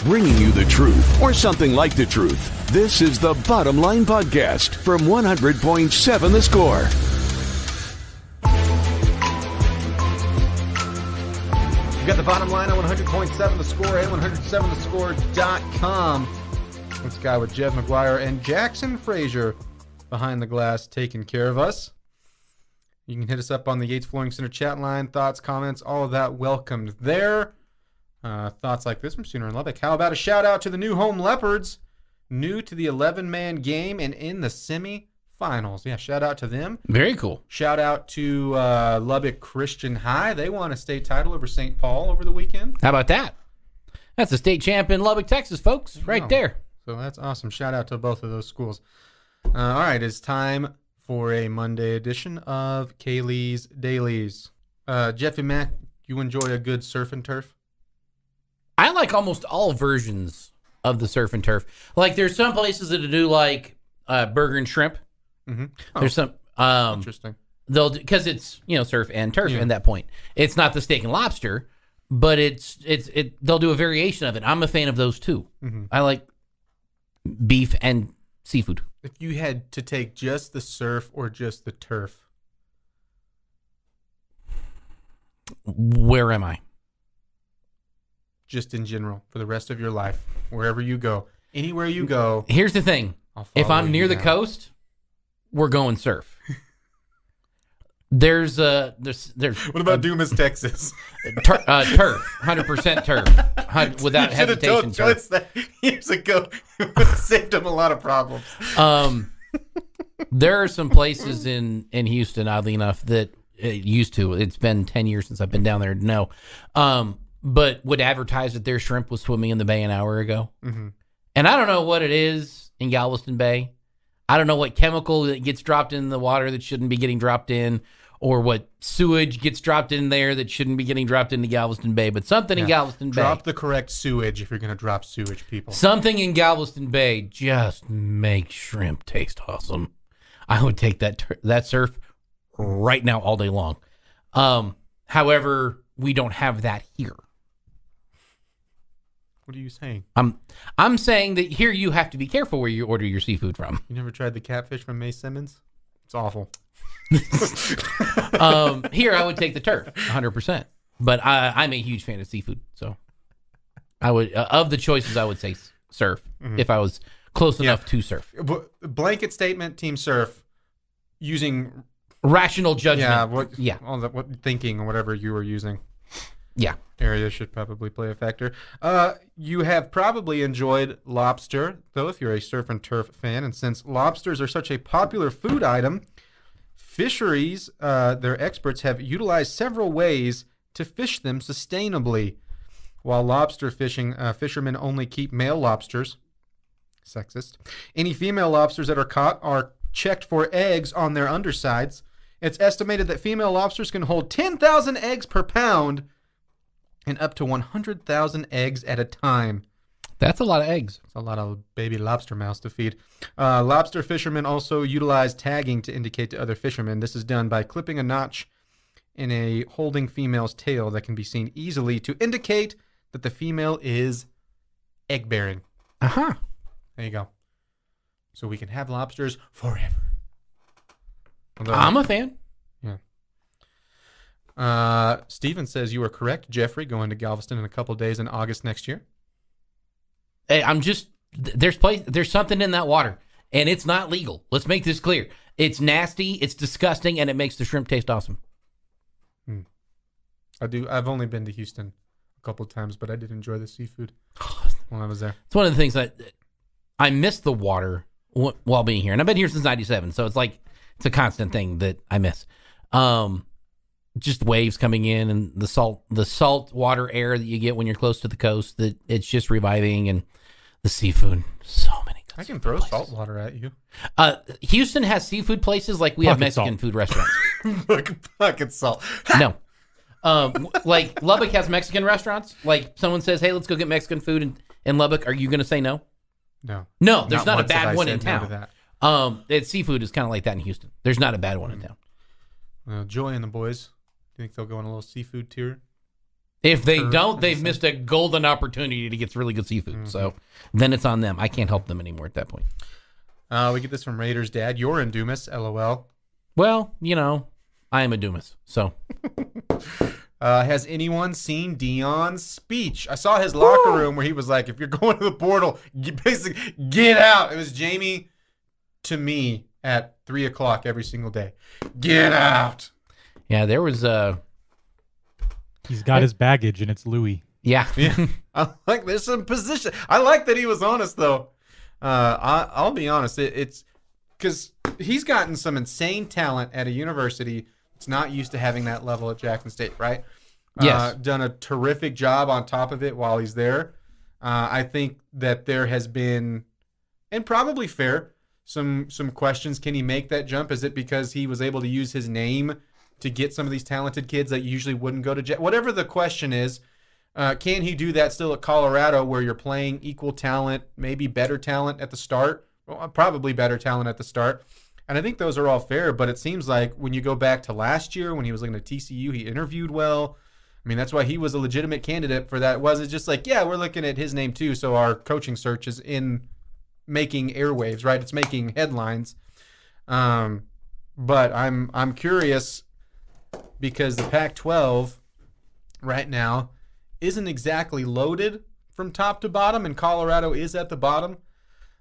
bringing you the truth, or something like the truth. This is the Bottom Line Podcast from 100.7 The Score. You've got the Bottom Line on 100.7 The Score and 107thescore.com. This guy with Jeff McGuire and Jackson Frazier behind the glass taking care of us. You can hit us up on the Yates Flooring Center chat line. Thoughts, comments, all of that welcomed there. Thoughts like this from Sooner in Lubbock. How about a shout out to the new home Leopards, new to the 11-man game and in the semifinals. Yeah, shout out to them. Very cool. Shout out to Lubbock Christian High. They won a state title over St. Paul over the weekend. How about that? That's the state champ in Lubbock, Texas, folks, right there. So that's awesome. Shout out to both of those schools. All right, it's time for a Monday edition of Kaylee's Dailies. Jeffy Mack, you enjoy a good surf and turf? I like almost all versions of the surf and turf. Like, there's some places that do like burger and shrimp. Mm-hmm. There's some interesting. They'll because it's surf and turf at that point. It's not the steak and lobster, but they'll do a variation of it. I'm a fan of those too. Mm-hmm. I like beef and seafood. If you had to take just the surf or just the turf, where am I? Just in general, for the rest of your life, wherever you go, anywhere you go. Here's the thing: if I'm near the coast, we're going surf. There's What about Dumas, Texas? Turf, 100% turf, without hesitation. Should have told Joyce that years ago. It would have saved him a lot of problems. There are some places in Houston, oddly enough, that it used to. It's been 10 years since I've been down there to know. But would advertise that their shrimp was swimming in the bay an hour ago. Mm-hmm. And I don't know what it is in Galveston Bay. I don't know what chemical that gets dropped in the water that shouldn't be getting dropped in, or what sewage gets dropped in there that shouldn't be getting dropped into Galveston Bay. But something in Galveston Bay. Drop the correct sewage if you're going to drop sewage, people. Something in Galveston Bay just makes shrimp taste awesome. I would take that surf right now all day long. However, we don't have that here. What are you saying? I'm saying that here you have to be careful where you order your seafood from. You never tried the catfish from May Simmons? It's awful. Here I would take the turf, 100%. But I'm a huge fan of seafood, so I would of the choices I would say surf if I was close enough to surf. Blanket statement: Team Surf, using rational judgment. What thinking or whatever you were using. Yeah. Area should probably play a factor. You have probably enjoyed lobster, though, if you're a surf and turf fan. And since lobsters are such a popular food item, fisheries, their experts have utilized several ways to fish them sustainably. While lobster fishing, fishermen only keep male lobsters. Sexist. Any female lobsters that are caught are checked for eggs on their undersides. It's estimated that female lobsters can hold 10,000 eggs per pound and up to 100,000 eggs at a time. That's a lot of eggs. It's a lot of baby lobster mouths to feed. Lobster fishermen also utilize tagging to indicate to other fishermen. This is done by clipping a notch in a holding female's tail that can be seen easily to indicate that the female is egg-bearing. Uh-huh. There you go. So we can have lobsters forever. Although, I'm a fan. Yeah. Steven says you are correct, Jeffrey, going to Galveston in a couple days in August next year. Hey, there's something in that water, and it's not legal. Let's make this clear. It's nasty, it's disgusting, and it makes the shrimp taste awesome. I've only been to Houston a couple of times, but I did enjoy the seafood when I was there. It's one of the things that I miss the water while being here, and I've been here since '97, so it's a constant thing that I miss. Just waves coming in and the salt water air that you get when you're close to the coast, that it's just reviving, and the seafood. So many good I can throw places. salt water at you. Houston has seafood places like we have Mexican food restaurants. Bucket salt. No. Like Lubbock has Mexican restaurants. Like someone says, hey, let's go get Mexican food in Lubbock. Are you going to say no? No. No, there's not a bad one in town. No Seafood is kind of like that in Houston. There's not a bad one in town. Joy and the boys. Do you think they'll go on a little seafood tour? If they don't, they've missed a golden opportunity to get really good seafood. So then it's on them. I can't help them anymore at that point. We get this from Raiders Dad. You're in Dumas, LOL. Well, I am a Dumas, so. Has anyone seen Dion's speech? I saw his locker room where he was like, if you're going to the portal, basically get out. It was Jamie to me at 3 o'clock every single day. Get out. Yeah, there was He's got his baggage, and it's Louis. Yeah. I like there's some position. I like that he was honest, though. I'll be honest. It's because he's gotten some insane talent at a university that's not used to having that level at Jackson State, right? Yes. Done a terrific job on top of it while he's there. I think that there has been, and probably fair, some questions. Can he make that jump? Is it because he was able to use his name to get some of these talented kids that usually wouldn't go to whatever the question is? Can he do that still at Colorado where you're playing equal talent, maybe better talent at the start? Well, probably better talent at the start. And I think those are all fair, but it seems like when you go back to last year when he was looking at TCU, he interviewed well. I mean, that's why he was a legitimate candidate for that. Was it just like, yeah, we're looking at his name too, so our coaching search is in making airwaves, right? It's making headlines. But I'm curious because the Pac-12 right now isn't exactly loaded from top to bottom, and Colorado is at the bottom.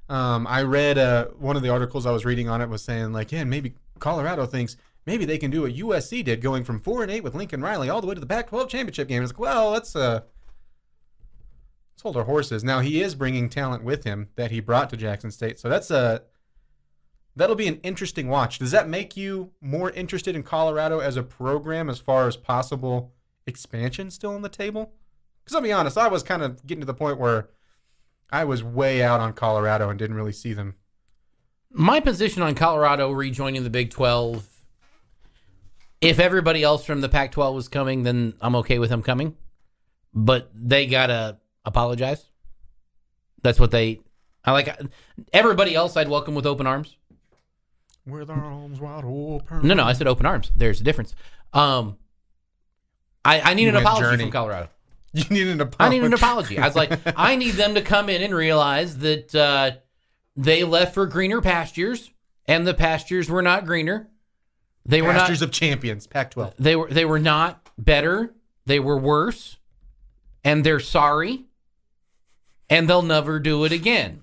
I read one of the articles I was reading on it was saying like, yeah, maybe Colorado thinks maybe they can do what USC did, going from 4-8 with Lincoln Riley all the way to the Pac-12 championship game. It's like, well, let's hold our horses. Now he is bringing talent with him that he brought to Jackson State, so that'll be an interesting watch. Does that make you more interested in Colorado as a program as far as possible expansion still on the table? Because I'll be honest, I was kind of getting to the point where I was way out on Colorado and didn't really see them. My position on Colorado rejoining the Big 12, if everybody else from the Pac-12 was coming, then I'm okay with them coming. But they got to apologize. That's what I like. Everybody else I'd welcome with open arms. With our arms wide open. No, I said open arms. There's a difference. I need an apology from Colorado. You need an apology. I need an apology. I was like, I need them to come in and realize that they left for greener pastures, and the pastures were not greener. They were pastures of champions, Pac-12. They were not better. They were worse, and they're sorry, and they'll never do it again.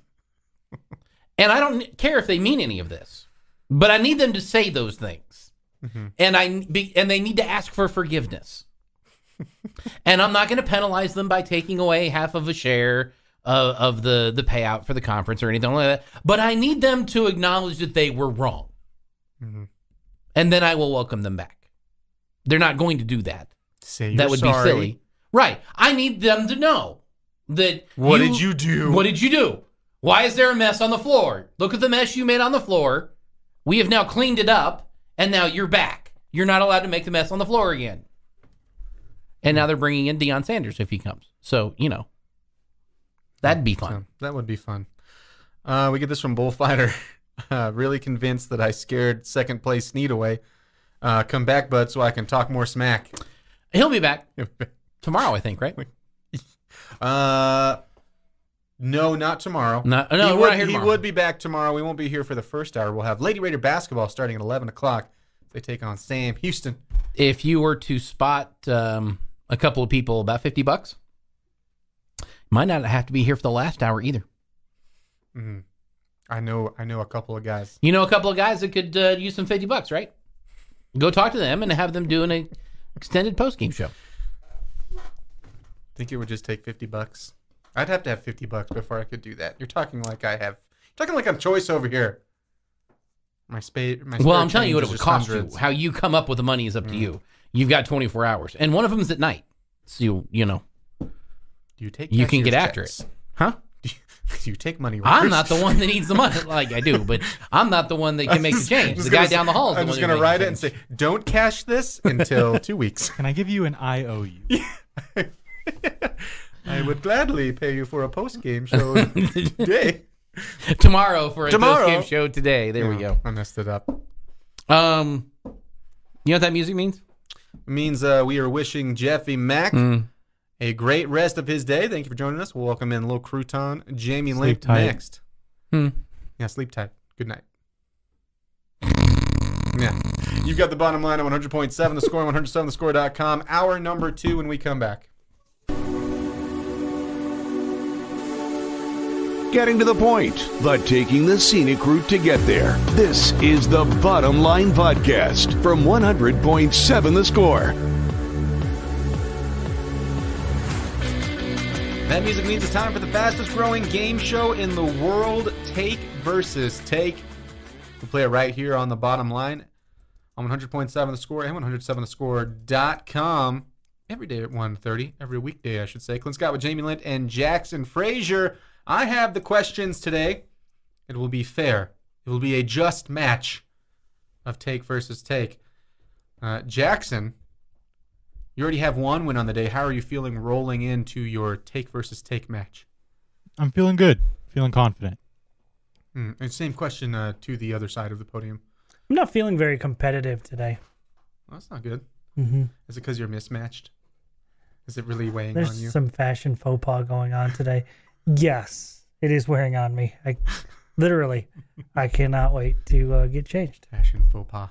And I don't care if they mean any of this, but I need them to say those things, and they need to ask for forgiveness. And I'm not going to penalize them by taking away half of a share of the payout for the conference or anything like that. But I need them to acknowledge that they were wrong. And then I will welcome them back. They're not going to do that. That would be silly. Right. I need them to know that. What did you do? What did you do? Why is there a mess on the floor? Look at the mess you made on the floor. We have now cleaned it up, and now you're back. You're not allowed to make the mess on the floor again. And now they're bringing in Deion Sanders if he comes. So, that'd be fun. That would be fun. We get this from Bullfighter. Really convinced that I scared second place Snead away. Come back, bud, so I can talk more smack. He'll be back tomorrow, I think, right? No, not tomorrow. We're not here tomorrow. He would be back tomorrow. We won't be here for the first hour. We'll have Lady Raider basketball starting at 11 o'clock. They take on Sam Houston. If you were to spot a couple of people about $50, might not have to be here for the last hour either. Mm-hmm. I know a couple of guys. You know a couple of guys that could use some $50, right? Go talk to them and have them do an extended post-game show. Think it would just take $50? I'd have to have $50 before I could do that. You're talking like I'm choice over here. My well, I'm telling you what it would cost you. How you come up with the money is up to you. You've got 24 hours, and one of them is at night. So Do you take? You can get after checks? it, huh? Do you take money? I'm not the one that needs the money. Like I do, but I'm not the one that can make the change. The guy down the hall is the one. I'm just going to write it and say, "Don't cash this until 2 weeks." Can I give you an IOU? I would gladly pay you for a post-game show today. Tomorrow for a post-game show today. There we go. I messed it up. You know what that music means? It means we are wishing Jeffy Mack a great rest of his day. Thank you for joining us. We'll welcome in Lil Crouton, Jamie Lent tight. next. Yeah, sleep tight. Good night. Yeah. You've got the bottom line at 100.7 The Score, 107thescore.com. Hour number 2 when we come back. Getting to the point, but taking the scenic route to get there. This is the Bottom Line Podcast from 100.7 The Score. That music means it's time for the fastest growing game show in the world, Take versus Take. We'll play it right here on the Bottom Line on 100.7 The Score and 107thescore.com. Every day at 1:30, every weekday, I should say. Clint Scott with Jamie Lent and Jackson Frazier. I have the questions today. It will be fair. It will be a just match of Take versus Take. Jackson, you already have one win on the day. How are you feeling rolling into your Take versus Take match? I'm feeling good. Feeling confident. And same question to the other side of the podium. I'm not feeling very competitive today. Well, that's not good. Mm-hmm. Is it because you're mismatched? Is it really weighing There's on you? some fashion faux pas going on today. Yes, it is wearing on me. Literally, I cannot wait to get changed. Fashion faux pas.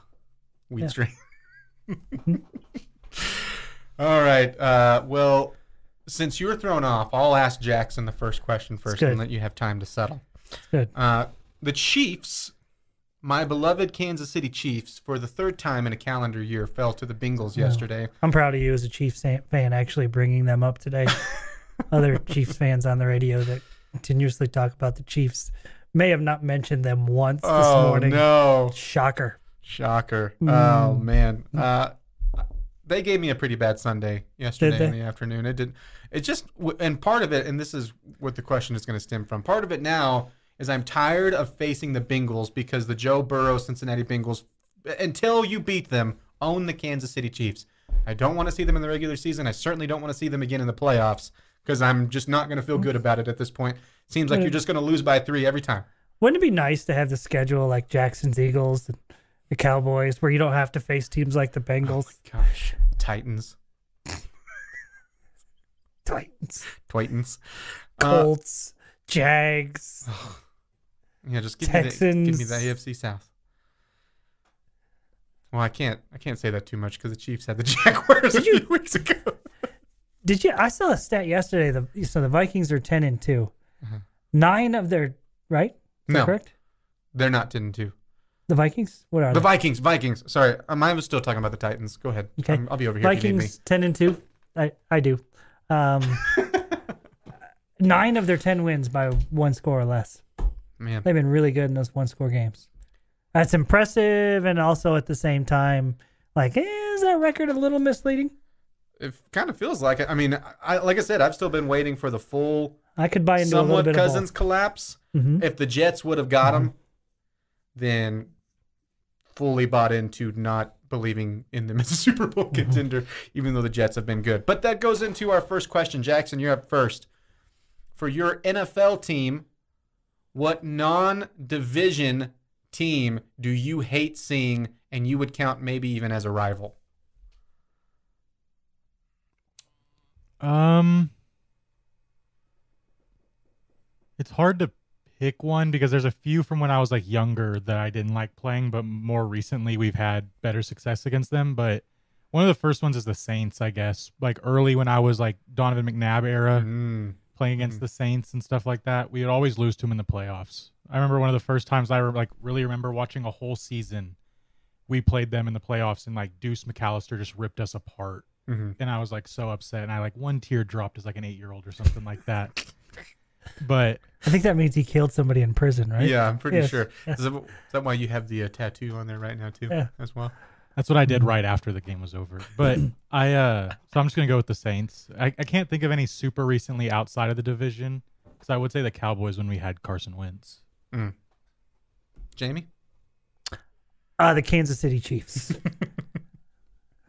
Weed strain. All right. Well, since you were thrown off, I'll ask Jackson the first question first and let you have time to settle. Good. The Chiefs, my beloved Kansas City Chiefs, for the third time in a calendar year, fell to the Bengals yesterday. I'm proud of you as a Chiefs fan actually bringing them up today. Other Chiefs fans on the radio that continuously talk about the Chiefs may have not mentioned them once this morning. Oh, no. Shocker. Oh, man. They gave me a pretty bad Sunday yesterday in the afternoon. It just, and part of it, and this is what the question is going to stem from, part of it now is I'm tired of facing the Bengals because the Joe Burrow Cincinnati Bengals, until you beat them, own the Kansas City Chiefs. I don't want to see them in the regular season. I certainly don't want to see them again in the playoffs because I'm just not going to feel good about it at this point. Seems like you're just going to lose by 3 every time. Wouldn't it be nice to have the schedule like Jackson's Eagles, the Cowboys, where you don't have to face teams like the Bengals? Oh my gosh. Titans. Colts. Jags. Yeah, just give Texans. me the AFC South. Well, I can't say that too much because the Chiefs had the Jaguars a few weeks ago. Did you? I saw a stat yesterday. The Vikings are 10-2. 9 of their right? Is that correct? They're not 10-2. The Vikings? What are the they? Vikings. Sorry, I was still talking about the Titans. Go ahead. Okay. I'll be over here. Vikings 10-2. I do. 9 of their 10 wins by 1 score or less. Man, they've been really good in those 1-score games. That's impressive, and also at the same time, is that record a little misleading? It kind of feels like it. I mean, like I said, I've still been waiting for the full. I could buy into a little bit Cousins of collapse. Mm-hmm. If the Jets would have got him, then fully bought into not believing in them as a Super Bowl contender, even though the Jets have been good. But that goes into our first question. Jackson, you're up first. For your NFL team, what non-division team do you hate seeing and you would count maybe even as a rival? It's hard to pick one because there's a few from when I was younger that I didn't like playing, but more recently we've had better success against them. But one of the first ones is the Saints, I guess. Early when I was Donovan McNabb era, playing against the Saints and stuff like that, we would always lose to them in the playoffs. I remember one of the first times I really remember watching a whole season, we played them in the playoffs and Deuce McAllister just ripped us apart. And I was so upset, and I one tear dropped as an 8-year-old or something like that. But I think that means he killed somebody in prison, right? Yeah, I'm pretty sure. Yes. Is that why you have the tattoo on there right now too, as well? That's what I did right after the game was over. But so I'm just gonna go with the Saints. I can't think of any super recently outside of the division, because I would say the Cowboys when we had Carson Wentz. Jamie? The Kansas City Chiefs.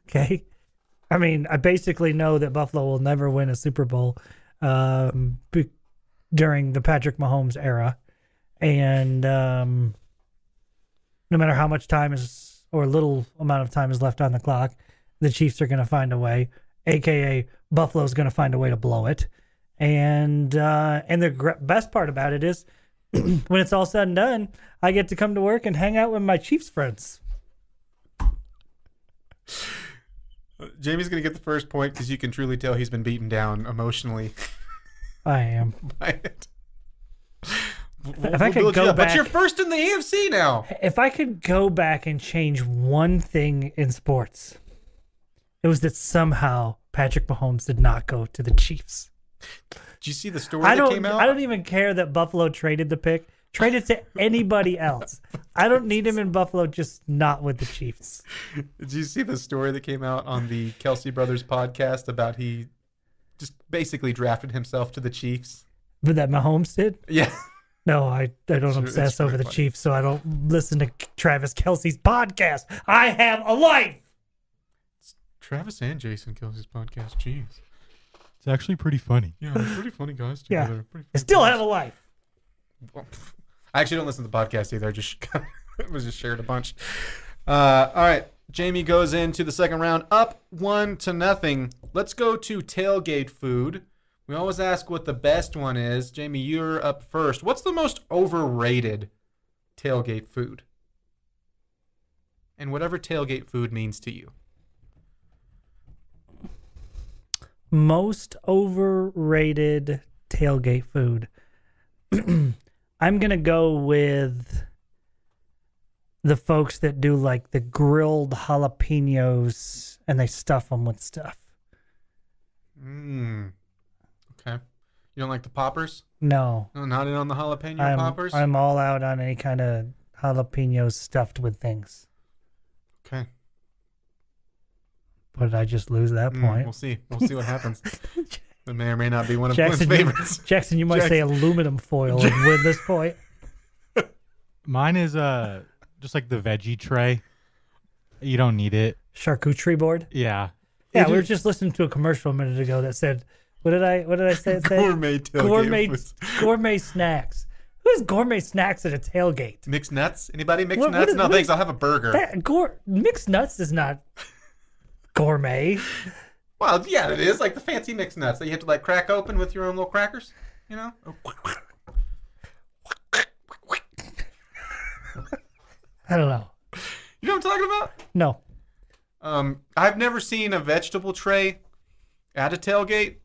Okay. I mean, I basically know that Buffalo will never win a Super Bowl during the Patrick Mahomes era. And no matter how much time is, or little amount of time is left on the clock, the Chiefs are going to find a way, a.k.a. Buffalo's going to find a way to blow it. And the best part about it is when it's all said and done, I get to come to work and hang out with my Chiefs friends. Jamie's going to get the first point because you can truly tell he's been beaten down emotionally. I am. By it. If I could go back, but you're first in the AFC now. If I could go back and change one thing in sports, it was that somehow Patrick Mahomes did not go to the Chiefs. Did you see the story that came out? I don't even care that Buffalo traded the pick. Trade it to anybody else. I don't need him in Buffalo, just not with the Chiefs. Did you see the story that came out on the Kelsey Brothers podcast about he just basically drafted himself to the Chiefs? But that Mahomes did? Yeah. No, I don't obsess over the Chiefs, so I don't listen to Travis Kelsey's podcast. I have a life. It's Travis and Jason Kelsey's podcast. Jeez. It's actually pretty funny. Yeah, they're pretty funny guys together. Yeah. I still have a life. Well, I actually don't listen to the podcast either. I just it was just shared a bunch. All right. Jamie goes into the second round up 1-0. Let's go to tailgate food. We always ask what the best one is. Jamie, you're up first. What's the most overrated tailgate food? And whatever tailgate food means to you. Most overrated tailgate food. I'm going to go with the folks that do like the grilled jalapenos and they stuff them with stuff. Okay. You don't like the poppers? No. No, not in on the jalapeno poppers? I'm all out on any kind of jalapenos stuffed with things. Okay. But did I just lose that point? We'll see. We'll see what happens. It may or may not be one of Clint's favorites. Jackson, you might say aluminum foil and win this point. Mine is just like the veggie tray. You don't need it. Charcuterie board? Yeah. Yeah, we were just listening to a commercial a minute ago that said, what did I say it said? Gourmet tailgate. Gourmet snacks. Who has gourmet snacks at a tailgate? Mixed nuts? Anybody mixed nuts? No, thanks. I'll have a burger. Mixed nuts is not gourmet. Well, yeah, it is like the fancy mixed nuts that you have to like crack open with your own little crackers, you know? I don't know. You know what I'm talking about? No. I've never seen a vegetable tray at a tailgate,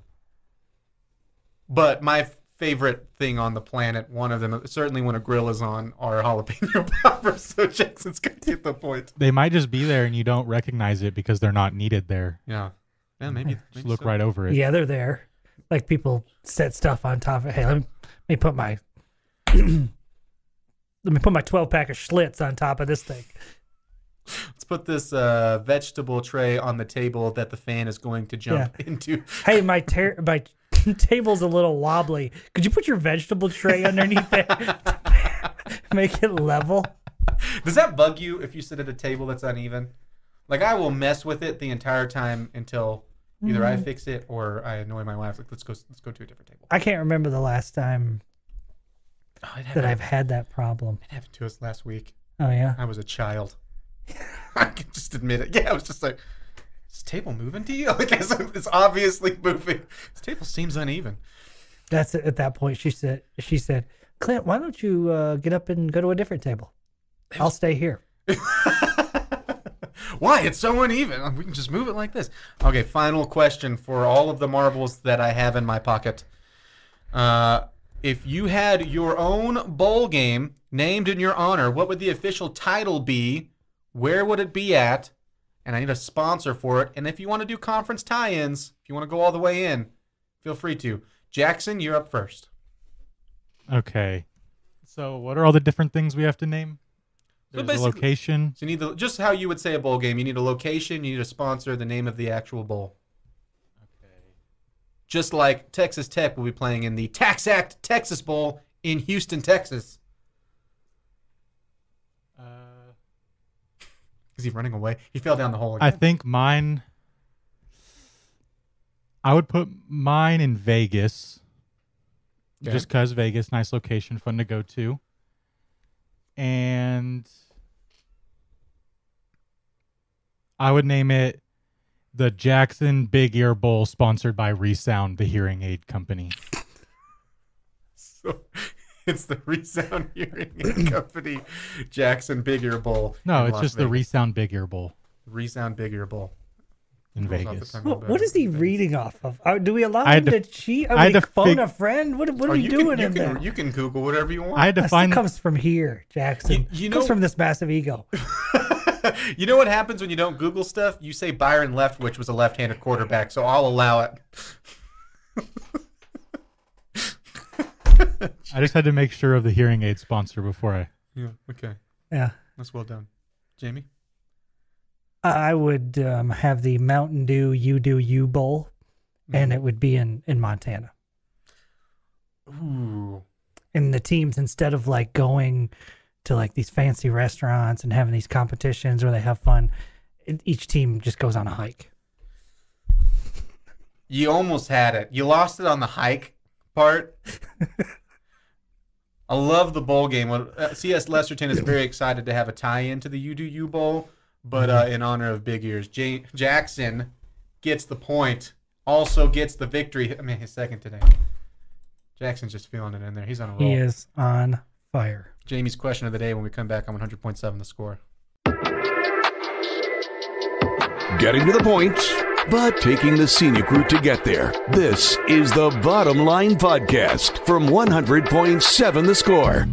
but my favorite thing on the planet, one of them, certainly when a grill is on, are jalapeno poppers. So Jackson's going to get the point. They might just be there and you don't recognize it because they're not needed there. Yeah. Yeah, maybe just look right over it. Yeah, they're there. Like people set stuff on top of. Hey, let me put my 12-pack of Schlitz on top of this thing. Let's put this vegetable tray on the table that the fan is going to jump into. Hey, my table's a little wobbly. Could you put your vegetable tray underneath it? Make it level. Does that bug you if you sit at a table that's uneven? Like I will mess with it the entire time until either I fix it or I annoy my wife. Like let's go to a different table. I can't remember the last time that I've had that problem. It happened to us last week. Oh yeah. I was a child. I can just admit it. Yeah, I was just like, is this table moving to you? Like it's obviously moving. This table seems uneven. That's it. At that point, she said, Clint, why don't you get up and go to a different table? I'll stay here. Why? It's so uneven. We can just move it like this. Okay, final question for all of the marbles that I have in my pocket. If you had your own bowl game named in your honor, what would the official title be? Where would it be at? And I need a sponsor for it. And if you want to do conference tie-ins, if you want to go all the way in, feel free to. Jackson, you're up first. Okay. So what are all the different things we have to name? There's a location. So you need just how you would say a bowl game. You need a location, you need a sponsor, the name of the actual bowl. Okay. Just like Texas Tech will be playing in the Tax Act Texas Bowl in Houston, Texas. Is he running away? He fell down the hole again. I think mine... I would put mine in Vegas. Okay. Just because Vegas, nice location, fun to go to. And I would name it The Jackson Big Ear Bowl, sponsored by Resound, the hearing aid company. So it's the Resound Hearing Aid Company Jackson Big Ear Bowl. No, in it's Las just the Vegas. Resound Big Ear Bowl Resound Big Ear Bowl in Rolls off the Vegas. tongue a little What better. is he reading off of? Do we allow I him had to to- cheat? I had we to phone fig- a friend? What are Oh, we doing you in there? You can Google whatever you want. I had to That stuff find. comes from here, Jackson. You comes know- from this massive ego. You know what happens when you don't Google stuff? You say Byron Leftwich was a left-handed quarterback, so I'll allow it. I just had to make sure of the hearing aid sponsor before I. Yeah, okay. Yeah. That's well done. Jamie? I would have the Mountain Dew You Do You Bowl, and it would be in Montana. Ooh. And the teams, instead of like going to like these fancy restaurants and having these competitions where they have fun, each team just goes on a hike. You almost had it. You lost it on the hike part. I love the bowl game. CS Lesterton is very excited to have a tie-in to the You Do You Bowl, but in honor of Big Ears, Jackson gets the point, also gets the victory. I mean, his second today. Jackson's just feeling it in there. He's on a roll. He is on fire. Jamie's question of the day when we come back on 100.7 The Score. Getting to the point, but taking the scenic route to get there. This is the Bottom Line Podcast from 100.7 The Score.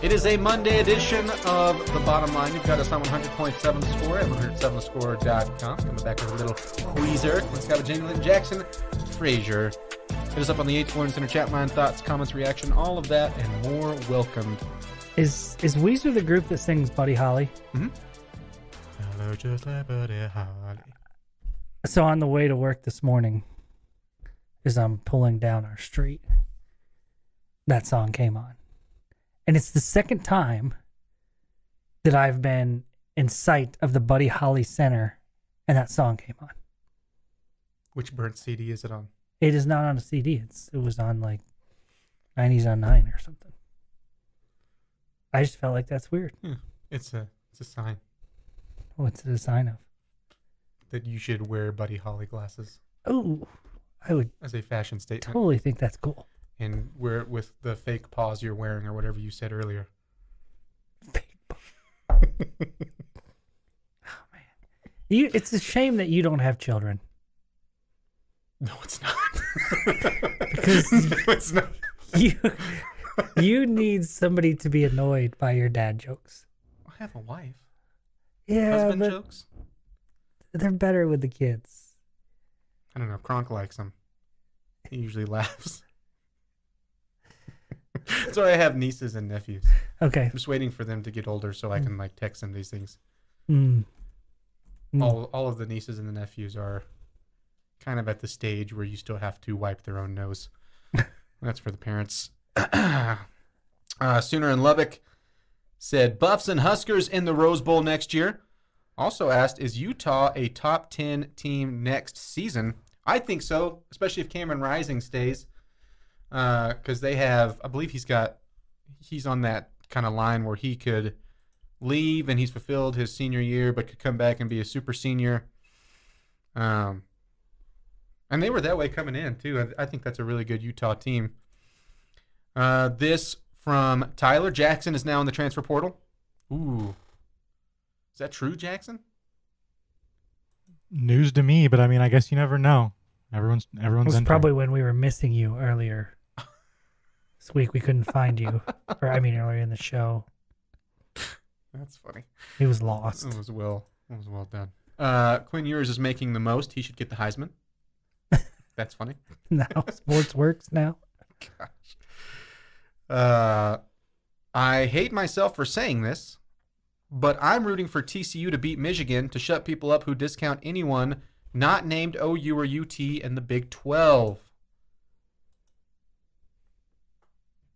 It is a Monday edition of The Bottom Line. You've got us on 100.7 The Score at 107thescore.com. Coming back with a little queezer. Let's go with Jamie Lynn Jackson, Frazier. Hit us up on the H. Warren Center chat line. Thoughts, comments, reaction, all of that and more welcomed. Is Weezer the group that sings Buddy Holly? Hello, just like Buddy Holly. So on the way to work this morning, as I'm pulling down our street, that song came on. And it's the second time that I've been in sight of the Buddy Holly Center and that song came on. Which burnt CD is it on? It is not on a CD. It was on like 90s on 9 or something. I just felt like that's weird. It's a sign What's it a sign of? that you should wear Buddy Holly glasses Oh, I would as a fashion statement. totally think that's cool. And wear it with the fake paws you're wearing or whatever you said earlier. Oh man, it's a shame that you don't have children. No, it's not. Because no, it's not. you need somebody to be annoyed by your dad jokes. I have a wife. Yeah, Husband but jokes? they're better with the kids. I don't know. Kronk likes them. He usually laughs. So I have nieces and nephews. Okay. I'm just waiting for them to get older so I can like text them these things. Mm. All of the nieces and the nephews are kind of at the stage where you still have to wipe their own nose. That's for the parents. Sooner in Lubbock said Buffs and Huskers in the Rose Bowl next year. Also asked, is Utah a top 10 team next season? I think so, especially if Cameron Rising stays. Because they have, I believe he's on that kind of line where he could leave and he's fulfilled his senior year, but could come back and be a super senior. And they were that way coming in too. I think that's a really good Utah team. This from Tyler. Jackson is now in the transfer portal. Ooh. Is that true, Jackson? News to me, but I mean, I guess you never know. Everyone's It was entering. probably when we were missing you earlier this week. We couldn't find you. Earlier in the show. That's funny. He was lost. It was well done. Quinn Ewers is making the most. He should get the Heisman. That's funny. Now sports works now. Gosh. I hate myself for saying this, but I'm rooting for TCU to beat Michigan to shut people up who discount anyone not named OU or UT in the Big 12.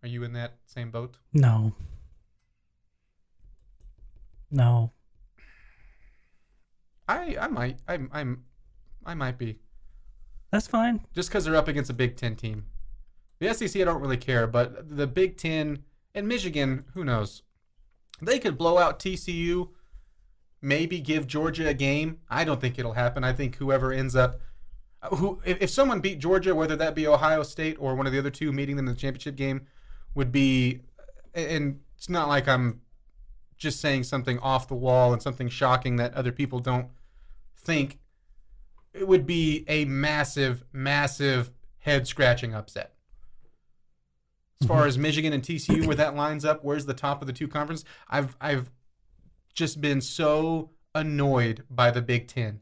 Are you in that same boat? No. I might be. That's fine. Just because they're up against a Big Ten team. The SEC, I don't really care, but the Big Ten and Michigan, who knows? They could blow out TCU, maybe give Georgia a game. I don't think it'll happen. I think whoever ends up, if someone beat Georgia, whether that be Ohio State or one of the other two meeting them in the championship game, would be, and it's not like I'm just saying something off the wall and something shocking that other people don't think, it would be a massive, massive head-scratching upset. As far as Michigan and TCU, where that lines up, where's the top of the two conferences? I've just been so annoyed by the Big Ten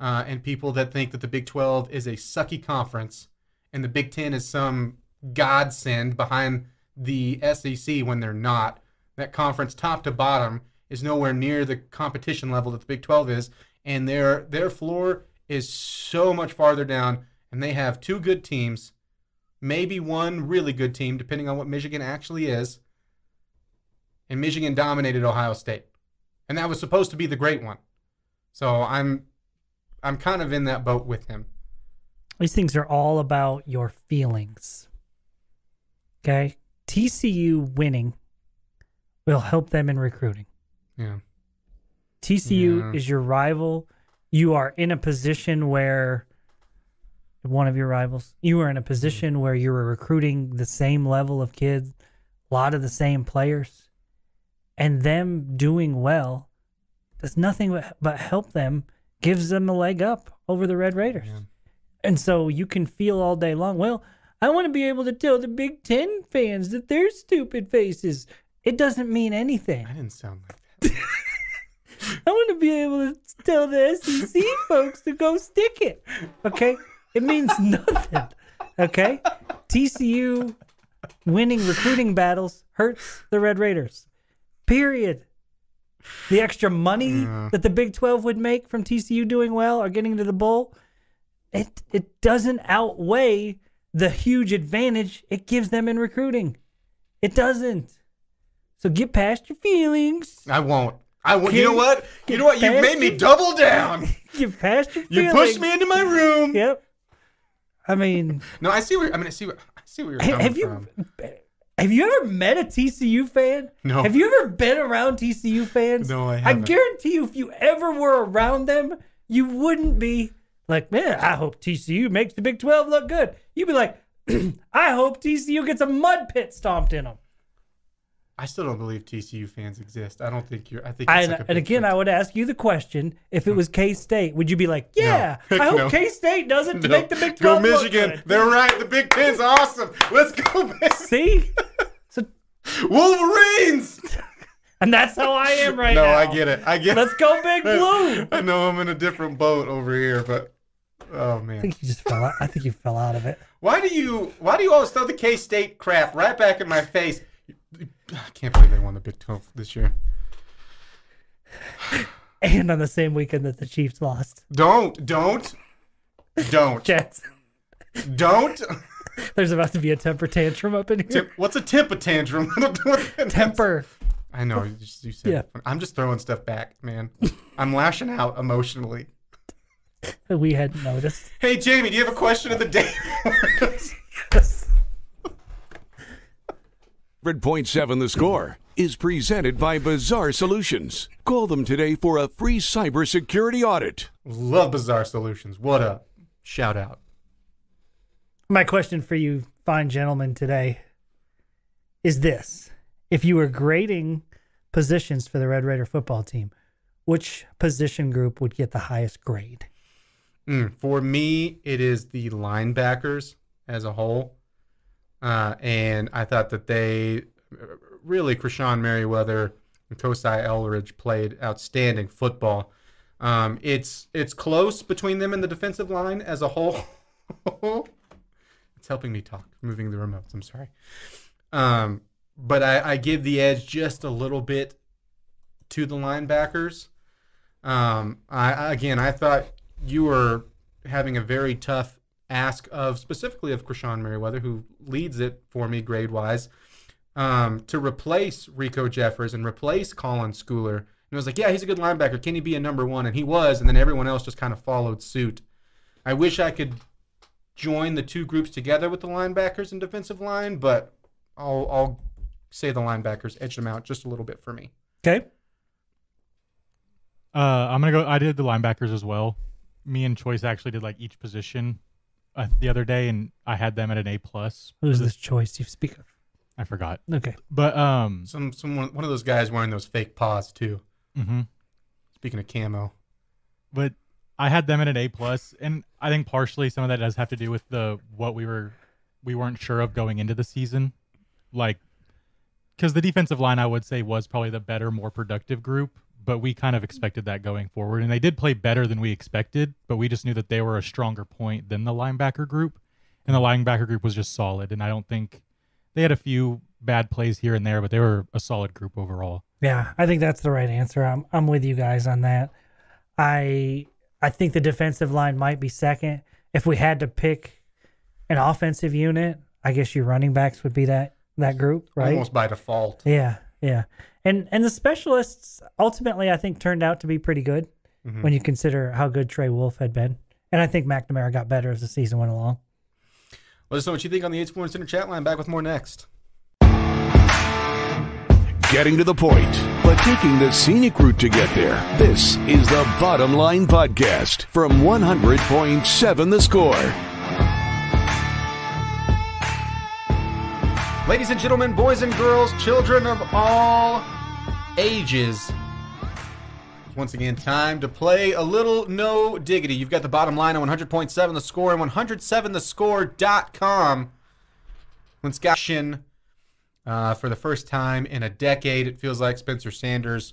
and people that think that the Big 12 is a sucky conference and the Big Ten is some godsend behind the SEC when they're not. That conference, top to bottom, is nowhere near the competition level that the Big 12 is, and their floor is so much farther down, and they have two good teams, maybe one really good team, depending on what Michigan actually is. And Michigan dominated Ohio State. And that was supposed to be the great one. So I'm kind of in that boat with him. These things are all about your feelings. Okay? TCU winning will help them in recruiting. Yeah. TCU is your rival. You are in a position where one of your rivals. You are in a position where you were recruiting the same level of kids, a lot of the same players, and them doing well does nothing but help them, gives them a leg up over the Red Raiders. Yeah. And so you can feel all day long, well, I want to be able to tell the Big Ten fans that they're stupid faces. It doesn't mean anything. I didn't sound like that. I want to be able to tell the SEC folks to go stick it. Okay? It means nothing, okay? TCU winning recruiting battles hurts the Red Raiders, period. The extra money that the Big 12 would make from TCU doing well or getting to the bowl, it doesn't outweigh the huge advantage it gives them in recruiting. It doesn't. So get past your feelings. I won't. You know what? You made me double down. Get past your feelings. You pushed me into my room. Yep. I mean, no, I see where you're coming from. Have you ever met a TCU fan? No. Have you ever been around TCU fans? No, I haven't. I guarantee you, if you ever were around them, you wouldn't be like, man, I hope TCU makes the Big 12 look good. You'd be like, I hope TCU gets a mud pit stomped in them. I still don't believe TCU fans exist. I don't think you're. I think. And again, I would ask you the question: if it was K-State, would you be like, "Yeah, no. I hope no. K-State doesn't no. make the Big 12 Go Michigan! Look good. They're right. The Big Ten's awesome. Let's go, baby. See, so, Wolverines. And that's how I am right now. now. No, I get it. Let's go, Big Blue. I know I'm in a different boat over here, but oh man, I think you just fell out. I think you fell out of it. Why do you always throw the K-State crap right back in my face? I can't believe they won the Big 12 this year. And on the same weekend that the Chiefs lost. Don't. Jets. Don't. There's about to be a temper tantrum up in here. What's a temper tantrum? Temper. I know. You said yeah. I'm just throwing stuff back, man. I'm lashing out emotionally. We hadn't noticed. Hey, Jamie, do you have a question of the day? Yes. 100.7 The Score is presented by Bizarre Solutions. Call them today for a free cybersecurity audit. Love Bizarre Solutions. What a shout out. My question for you, fine gentlemen, today is this. If you were grading positions for the Red Raider football team, which position group would get the highest grade? For me, it is the linebackers as a whole. And I thought that they really, Krishan Merriweather and Kosai Elridge played outstanding football. It's close between them and the defensive line as a whole. It's helping me talk, moving the remotes. I'm sorry. But I give the edge just a little bit to the linebackers. I thought you were having a very tough ask of specifically of Krishan Merriweather, who leads it for me grade-wise, to replace Rico Jeffers and replace Colin Schooler. And I was like, yeah, he's a good linebacker. Can he be a number one? And he was, and then everyone else just kind of followed suit. I wish I could join the two groups together with the linebackers and defensive line, but I'll say the linebackers edged them out just a little bit for me. Okay. I'm gonna go. I did the linebackers as well. Me and Choice actually did like each position the other day, and I had them at an A+. Who's this Choice you speak of? I forgot. Okay. But one of those guys wearing those fake paws too. Mm-hmm. Speaking of camo. But I had them at an A+, and I think partially some of that does have to do with what we weren't sure of going into the season, like because the defensive line I would say was probably the better, more productive group, but we kind of expected that going forward, and they did play better than we expected, but we just knew that they were a stronger point than the linebacker group, and the linebacker group was just solid, and I don't think they had a few bad plays here and there, but they were a solid group overall. Yeah, I think that's the right answer. I'm with you guys on that. I think the defensive line might be second. If we had to pick an offensive unit, I guess your running backs would be that group, right? Almost by default. Yeah. And the specialists ultimately I think turned out to be pretty good when you consider how good Trey Wolf had been. And I think McNamara got better as the season went along. Let us know what you think on the 8 Center chat line. Back with more next. Getting to the point, but taking the scenic route to get there. This is the Bottom Line Podcast from 100.7 The Score. Ladies and gentlemen, boys and girls, children of all ages. Once again, time to play a little No Diggity. You've got the Bottom Line on 100.7 The Score and 107thescore.com. Clint Scott for the first time in a decade. It feels like Spencer Sanders,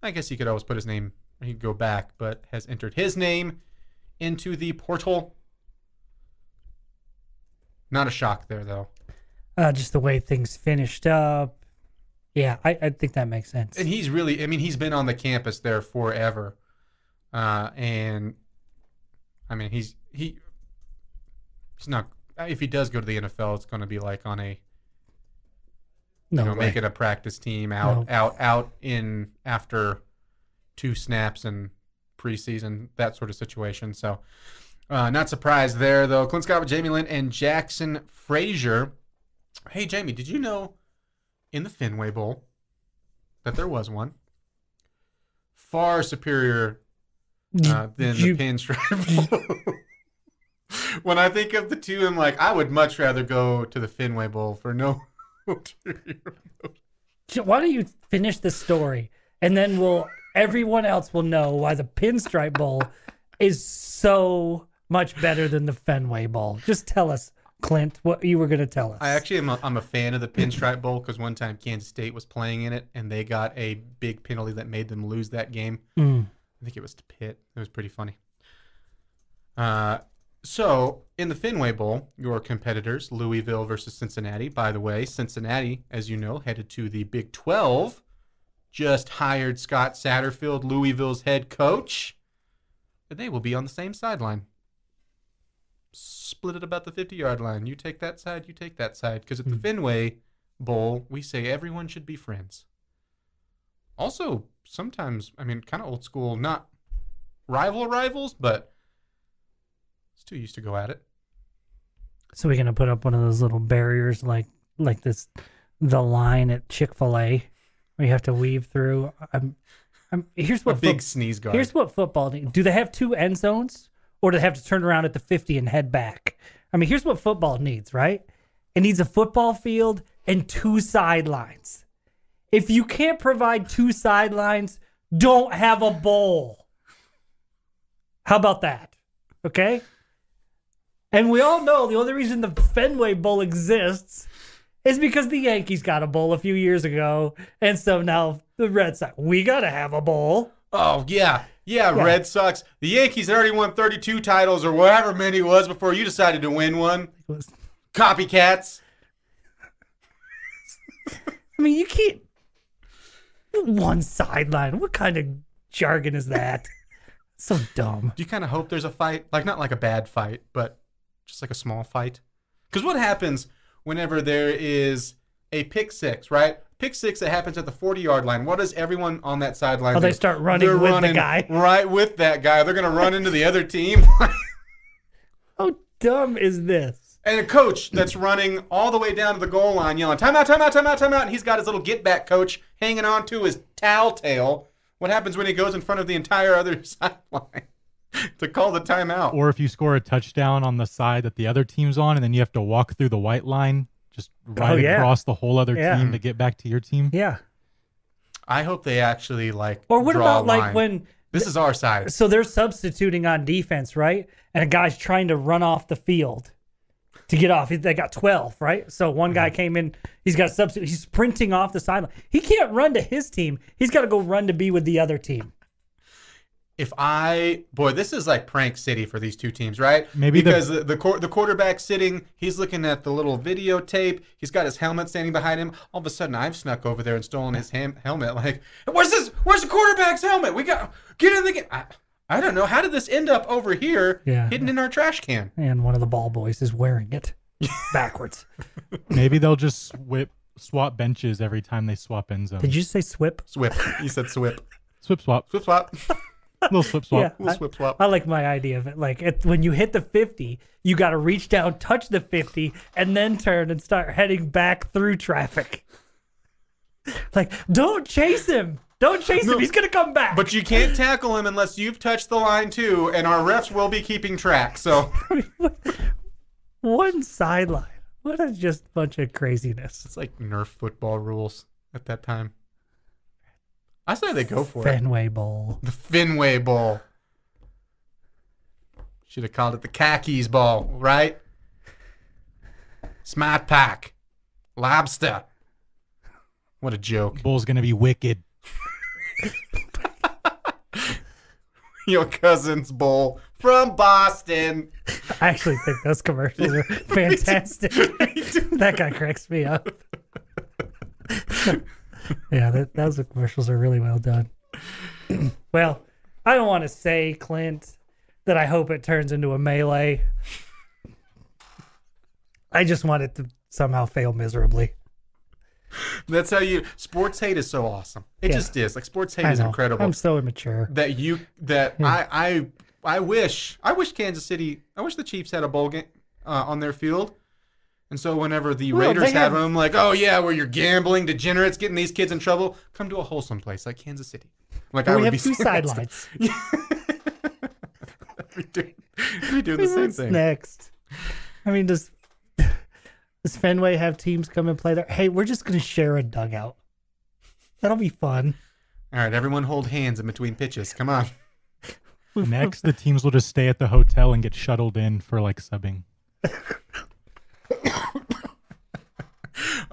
I guess he could always put his name, he could go back, but has entered his name into the portal. Not a shock there, though. Just the way things finished up. Yeah, I think that makes sense. And he's really, he's been on the campus there forever. And, he's not, if he does go to the NFL, it's going to be like on a, make it a practice team out in after 2 snaps and preseason, that sort of situation. So, not surprised there, though. Clint Scott with Jamie Lynn and Jackson Frazier. Hey, Jamie, did you know in the Fenway Bowl that there was one far superior than the Pinstripe Bowl? When I think of the two, I'm like, I would much rather go to the Fenway Bowl for no ulterior motive. Why don't you finish the story, and then everyone else will know why the Pinstripe Bowl is so much better than the Fenway Bowl. Just tell us, Clint, what you were going to tell us. I'm a fan of the Pinstripe Bowl because one time Kansas State was playing in it, and they got a big penalty that made them lose that game. I think it was to Pitt. It was pretty funny. So, in the Fenway Bowl, your competitors, Louisville versus Cincinnati. By the way, Cincinnati, as you know, headed to the Big 12. Just hired Scott Satterfield, Louisville's head coach. And they will be on the same sideline. Split it about the 50-yard line. You take that side, you take that side. Because at the Fenway Bowl, we say everyone should be friends. Also, sometimes, kind of old school, not rivals, but two used to go at it. So we're gonna put up one of those little barriers like this, the line at Chick-fil-A, where you have to weave through. Here's what big sneeze guard. Here's what football needs. Do they have 2 end zones, or do they have to turn around at the 50 and head back? Here's what football needs, right? It needs a football field and 2 sidelines. If you can't provide 2 sidelines, don't have a bowl. How about that? Okay. And we all know the only reason the Fenway Bowl exists is because the Yankees got a bowl a few years ago. And so now the Red Sox, we got to have a bowl. Oh, yeah. Red Sox. The Yankees had already won 32 titles or whatever many it was before you decided to win one. Copycats. You can't. 1 sideline. What kind of jargon is that? So dumb. Do you kind of hope there's a fight? Like, not like a bad fight, but just like a small fight? Because what happens whenever there is a pick six, right? Pick six that happens at the 40-yard line. What does everyone on that sideline do? They start running with the guy. Right with that guy. They're going to run into the other team. How dumb is this? And a coach that's running all the way down to the goal line yelling, timeout, timeout, timeout, timeout. And he's got his little get-back coach hanging on to his towel tail. What happens when he goes in front of the entire other sideline to call the timeout? Or if you score a touchdown on the side that the other team's on, and then you have to walk through the white line, just right across the whole other team to get back to your team. Yeah. I hope they actually, Or what draw about, a line. when... This is our side. So they're substituting on defense, right? And a guy's trying to run off the field to get off. They got 12, right? So one guy came in. He's got a substitute. He's sprinting off the sideline. He can't run to his team. He's got to go run to be with the other team. This is like prank city for these two teams, right? Maybe because the quarterback sitting, he's looking at the little videotape. He's got his helmet standing behind him. All of a sudden, I've snuck over there and stolen his helmet. Like, where's the quarterback's helmet? We got get in the game. I don't know. How did this end up over here, hidden in our trash can? And one of the ball boys is wearing it backwards. Maybe they'll just swap benches every time they swap end zones. Did you say swip? Swip. You said swip. Swip swap. Swip swap. Little swip swap. Yeah, Little swip swap. I like my idea of it. Like when you hit the 50, you got to reach down, touch the 50, and then turn and start heading back through traffic. Like, don't chase him. Don't chase him. He's going to come back. But you can't tackle him unless you've touched the line too, and our refs will be keeping track. So one sideline. What a just bunch of craziness. It's like Nerf football rules at that time. I say they go for Fenway Bowl. The Fenway Bowl. Should have called it the Khakis Bowl, right? Smart Pack. Lobster. What a joke. Bowl's going to be wicked. Your cousin's bowl from Boston. I actually think those commercials are fantastic. That guy cracks me up. Yeah, those commercials are really well done. Well, I don't want to say, Clint, that I hope it turns into a melee. I just want it to somehow fail miserably. That's how sports hate is so awesome. It just is. Like, sports hate is incredible. I'm so immature. I wish Kansas City, I wish the Chiefs had a bowl game on their field. And so whenever the Raiders have them, like, oh yeah, where you're gambling, degenerates, getting these kids in trouble, come to a wholesome place like Kansas City. Like, I would be two sidelines. we do the same thing. Next, I mean, does Fenway have teams come and play there? Hey, we're just going to share a dugout. That'll be fun. All right, everyone hold hands in between pitches. Come on. Next, the teams will just stay at the hotel and get shuttled in for like subbing.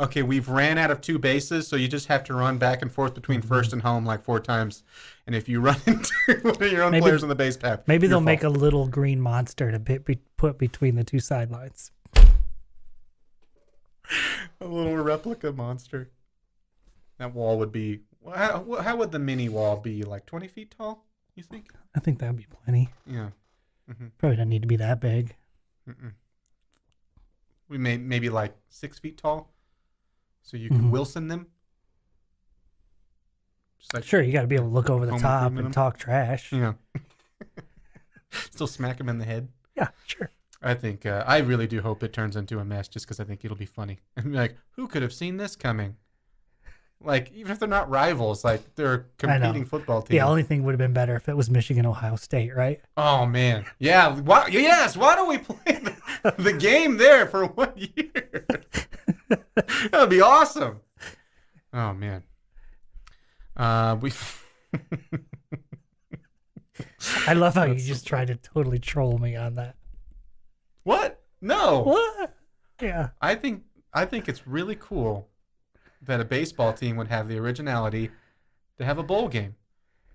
Okay, we've ran out of 2 bases, so you just have to run back and forth between first and home like 4 times. And if you run into one of your own players on the base path, maybe they'll make a little green monster to put between the 2 sidelines. A little replica monster. That wall would be... How would the mini wall be? Like 20 feet tall, you think? I think that would be plenty. Yeah. Mm-hmm. Probably doesn't need to be that big. Mm-mm. We maybe like 6 feet tall, so you can Wilson them. Just like sure, you got to be able to look over the top and talk trash. Yeah. Still smack him in the head. Yeah, sure. I think I really do hope it turns into a mess, just because I think it'll be funny. And like, who could have seen this coming? Like, even if they're not rivals, like they're a competing football team. The only thing would have been better if it was Michigan, Ohio State, right? Oh man, yeah. Yes. Why don't we play the game there for 1 year? That would be awesome. Oh man. I love how you just tried to totally troll me on that. What? No. What? Yeah. I think it's really cool that a baseball team would have the originality to have a bowl game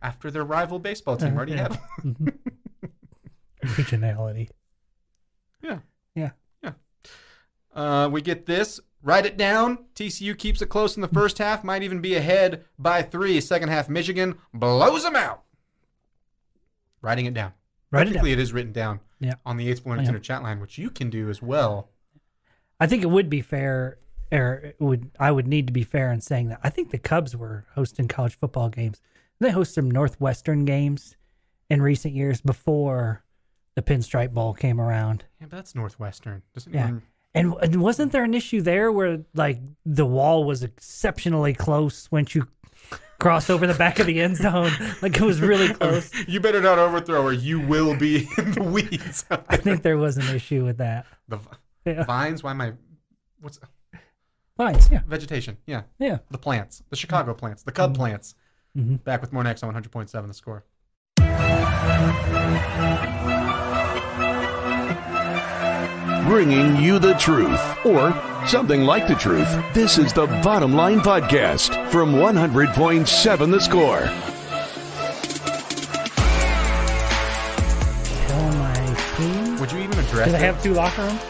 after their rival baseball team already had one. Originality. Yeah. Yeah. Yeah. We get this. Write it down. TCU keeps it close in the first half. Might even be ahead by 3. Second half, Michigan blows them out. Writing it down. Technically, it is written down on the 8th Floor Center chat line, which you can do as well. I think it would be fair, I would need to be fair in saying that. I think the Cubs were hosting college football games. They host some Northwestern games in recent years before the Pinstripe Bowl came around. Yeah, but that's Northwestern. Doesn't Yeah. even... And wasn't there an issue there where like the wall was exceptionally close once you crossed over the back of the end zone? Like it was really close. You better not overthrow or you will be in the weeds. I think there was an issue with that. The Yeah. vines? Why am I... What's... Vines, yeah. Vegetation. Yeah. Yeah. The plants. The Chicago plants. The Cub plants. Mhm. Back with more next on 100.7 The Score. Bringing you the truth, or something like the truth. This is the Bottom Line Podcast from 100.7 The Score. Tell my team. Would you even address Do it? they have 2 locker rooms?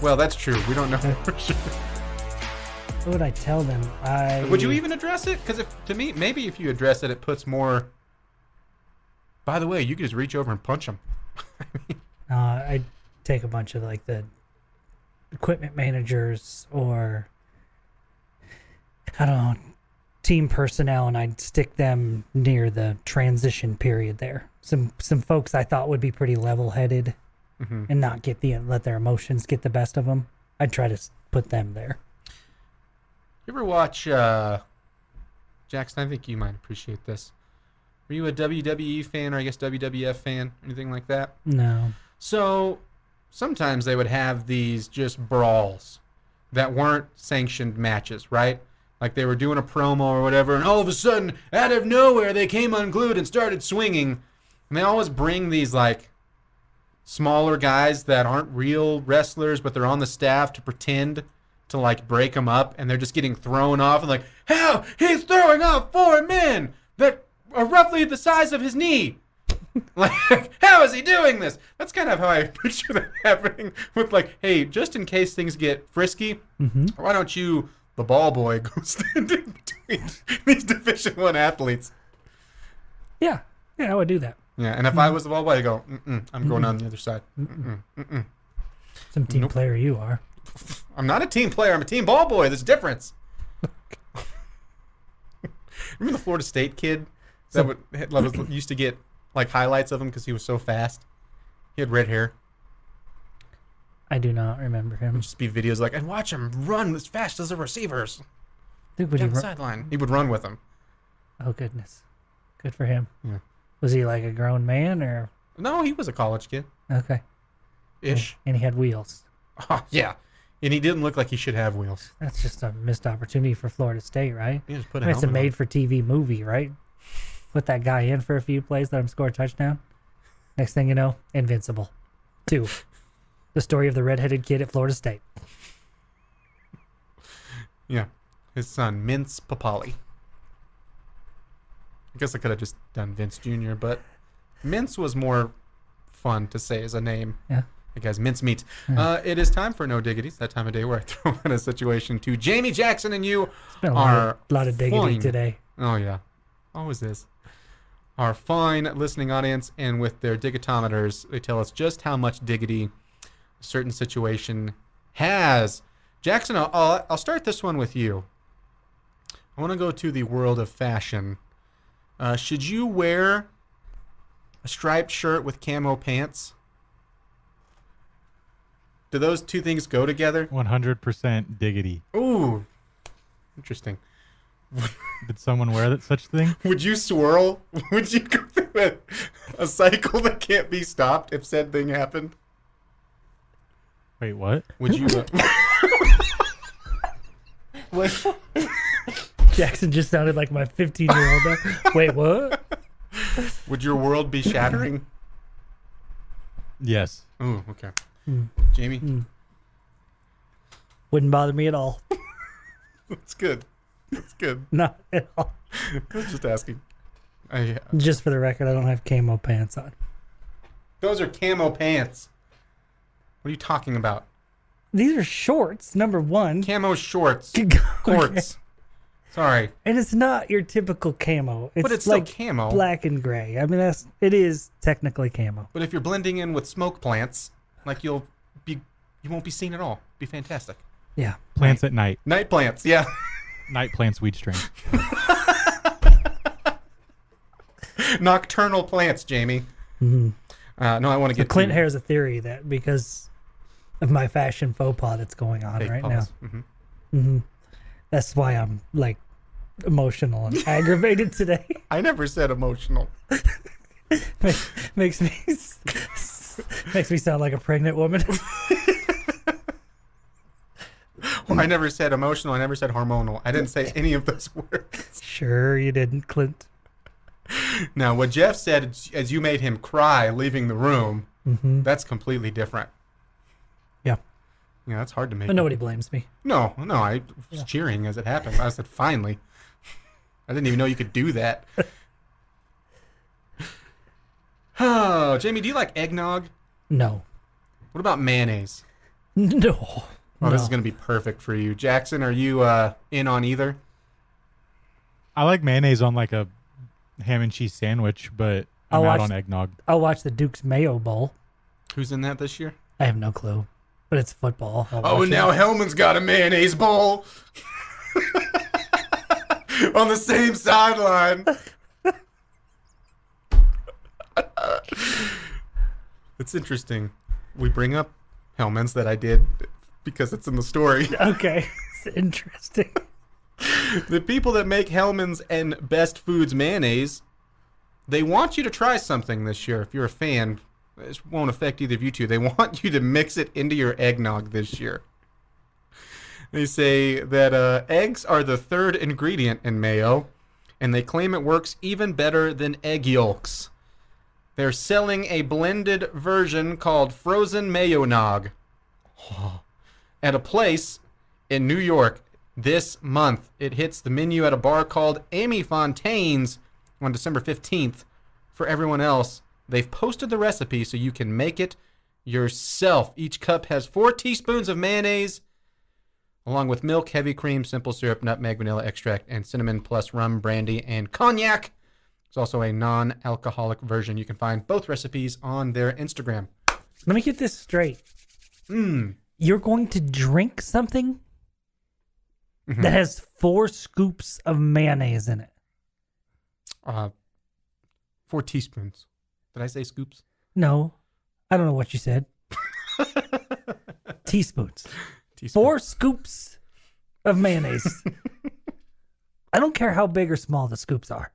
Well, that's true. We don't know for sure. What would I tell them? Would you even address it? Because to me, maybe if you address it, it puts more... By the way, you could just reach over and punch them. I'd take a bunch of like the equipment managers or I don't know, team personnel, and I'd stick them near the transition period there. Some folks I thought would be pretty level-headed and not let their emotions get the best of them. I'd try to put them there. You ever watch... Jackson, I think you might appreciate this. Were you a WWE fan or I guess WWF fan? Anything like that? No. So sometimes they would have these just brawls that weren't sanctioned matches, right? Like they were doing a promo or whatever, and all of a sudden, out of nowhere, they came unglued and started swinging. And they always bring these like smaller guys that aren't real wrestlers, but they're on the staff to pretend to like break them up, and they're just getting thrown off and like, how? He's throwing off 4 men that are roughly the size of his knee. Like, how is he doing this? That's kind of how I picture that happening with like, hey, just in case things get frisky, why don't you, the ball boy, go stand in between these Division I athletes? Yeah, I would do that. Yeah, and if I was the ball boy, I'd go, I'm going on the other side. Some team player you are. I'm not a team player. I'm a team ball boy. There's a difference. Remember the Florida State kid that used to get like highlights of him because he was so fast? He had red hair. I do not remember him. It'd just be videos like, and watch him run as fast as the receivers. Dude, would Down he the run? sideline. He would run with them. Oh, goodness. Good for him. Yeah. Was he like a grown man or? No, he was a college kid. Okay. Ish. And he had wheels. Oh, yeah. And he didn't look like he should have wheels. That's just a missed opportunity for Florida State, right? He just put I mean, it's a helmet on. made-for-TV movie, right? Put that guy in for a few plays, let him score a touchdown. Next thing you know, Invincible. 2. The story of the redheaded kid at Florida State. Yeah. His son, Mince Papali. I guess I could have just done Vince Jr., but Mince was more fun to say as a name. Yeah. Like guys, mincemeat. It is time for No Diggity. It's that time of day where I throw in a situation to Jamie Jackson and you It's been a are lot of diggity fine. today. Oh, yeah. Always is. Our fine listening audience, and with their digitometers, they tell us just how much diggity a certain situation has. Jackson, I'll start this one with you. I want to go to the world of fashion. Should you wear a striped shirt with camo pants? Do those two things go together? 100% diggity. Ooh, interesting. Did someone wear that such thing? Would you swirl? Would you go through a cycle that can't be stopped if said thing happened? Wait, what? Would you? What? Jackson just sounded like my 15-year-old. Wait, what? Would your world be shattering? Yes. Oh, okay. Jamie? Wouldn't bother me at all. That's good. That's good. Not at all. I was just asking. Just for the record, I don't have camo pants on. Those are camo pants. What are you talking about? These are shorts, number one. Camo shorts. Okay. Shorts. Sorry. And it's not your typical camo. It's, But it's like still camo. black and gray. I mean, it is technically camo. But if you're blending in with smoke plants, like you won't be seen at all. Be fantastic. Yeah. Plants at night. Night plants, yeah. Night plants weed strain. Nocturnal plants, Jamie. No, I want to So get Clint to has a theory that because of my fashion faux pas that's going on fake right pause. now, that's why I'm like emotional and aggravated today. I never said emotional. makes me sound like a pregnant woman. I never said emotional. I never said hormonal. I didn't say any of those words. Sure you didn't, Clint. Now, what Jeff said as you made him cry leaving the room, that's completely different. Yeah. Yeah, that's hard to make. But nobody blames me. No, I was cheering as it happened. I said, finally. I didn't even know you could do that. Oh, Jamie, do you like eggnog? No. What about mayonnaise? No. Oh, this is going to be perfect for you. Jackson, are you in on either? I like mayonnaise on like a ham and cheese sandwich, but I'm out on eggnog. I'll watch the Duke's Mayo Bowl. Who's in that this year? I have no clue. But it's football. Oh, and now Hellman's got a mayonnaise bowl. On the same sideline. It's interesting. We bring up Hellman's that I did because it's in the story. Okay. It's interesting. The people that make Hellman's and Best Foods mayonnaise, they want you to try something this year. If you're a fan, this won't affect either of you two. They want you to mix it into your eggnog this year. They say that eggs are the third ingredient in mayo, and they claim it works even better than egg yolks. They're selling a blended version called Frozen Mayo-Nog at a place in New York this month. It hits the menu at a bar called Amy Fontaine's on December 15th. For everyone else, they've posted the recipe so you can make it yourself. Each cup has 4 teaspoons of mayonnaise, along with milk, heavy cream, simple syrup, nutmeg, vanilla extract, and cinnamon, plus rum, brandy, and cognac. There's also a non-alcoholic version. You can find both recipes on their Instagram. Let me get this straight. You're going to drink something that has 4 scoops of mayonnaise in it. 4 teaspoons. Did I say scoops? No. I don't know what you said. Teaspoons. 4 scoops of mayonnaise. I don't care how big or small the scoops are.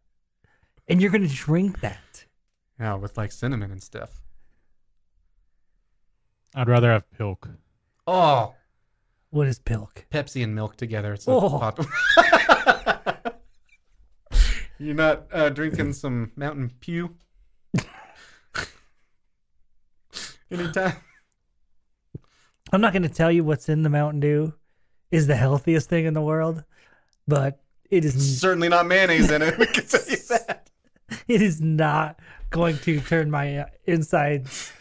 And you're going to drink that. Yeah, with like cinnamon and stuff. I'd rather have pilk. Oh, What is pilk? Pepsi and milk together. It's Oh. pop. You're not drinking some Mountain Pew? Anytime? I'm not going to tell you what's in the Mountain Dew is the healthiest thing in the world, but it is Certainly not mayonnaise in it. We can tell you that. it is not going to turn my insides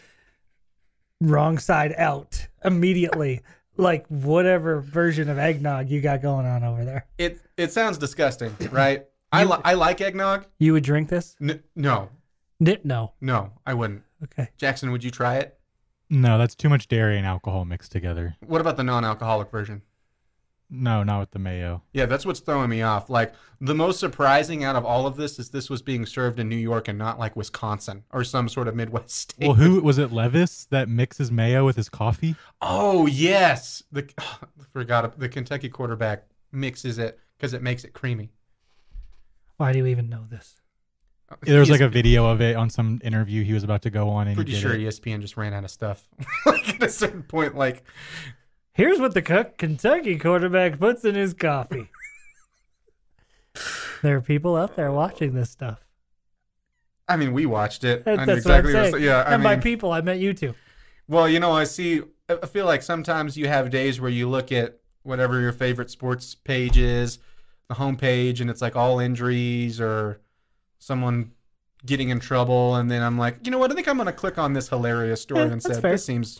wrong side out immediately, like whatever version of eggnog you got going on over there. It sounds disgusting, right? I like eggnog. You would drink this? No, No. I wouldn't. Okay. Jackson, would you try it? No, that's too much dairy and alcohol mixed together. What about the non-alcoholic version? No, not with the mayo. Yeah, that's what's throwing me off. Like, the most surprising out of all of this is this was being served in New York and not like Wisconsin or some sort of Midwest state. Well, who was it? Levis that mixes mayo with his coffee? Oh, yes. I forgot it. The Kentucky quarterback mixes it because it makes it creamy. Why do you even know this? There was like a video of it on some interview he was about to go on, and Pretty he did sure it. ESPN just ran out of stuff. Like at a certain point, like, Here's what the Kentucky quarterback puts in his coffee. There are people out there watching this stuff. I mean, we watched it. I knew That's what I'm what saying. it was- yeah, And by people, I meant you two. well, I feel like sometimes you have days where you look at whatever your favorite sports page is, the homepage, and it's like all injuries or someone getting in trouble, and then I'm like, you know what? I think I'm going to click on this hilarious story Yeah, and that's say, fair. this seems,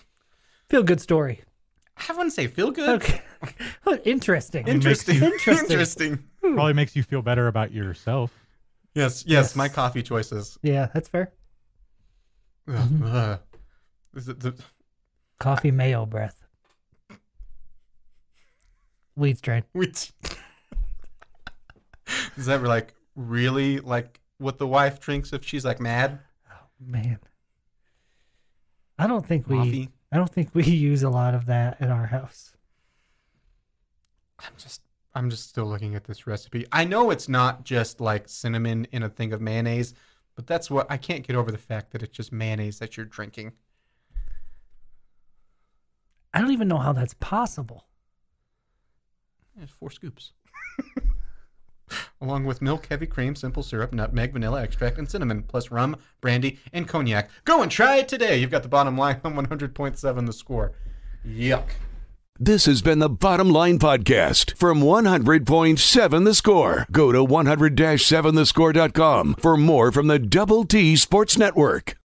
Feel good story. I wouldn't say feel good. Okay. Interesting. Interesting. Interesting. Probably makes you feel better about yourself. Yes, my coffee choices. Yeah, that's fair. Is it the Coffee mayo breath. Weed strain. Is that like really like what the wife drinks if she's like mad? Oh, man. don't think Coffee. we use a lot of that at our house. I'm just still looking at this recipe. I know it's not just like cinnamon in a thing of mayonnaise, but that's what I can't get over the fact that it's just mayonnaise that you're drinking. I don't even know how that's possible. It's 4 scoops. Along with milk, heavy cream, simple syrup, nutmeg, vanilla extract, and cinnamon, plus rum, brandy, and cognac. Go and try it today. You've got the bottom line on 100.7 The Score. Yuck. This has been the Bottom Line Podcast from 100.7 The Score. Go to 100-7thescore.com for more from the Double T Sports Network.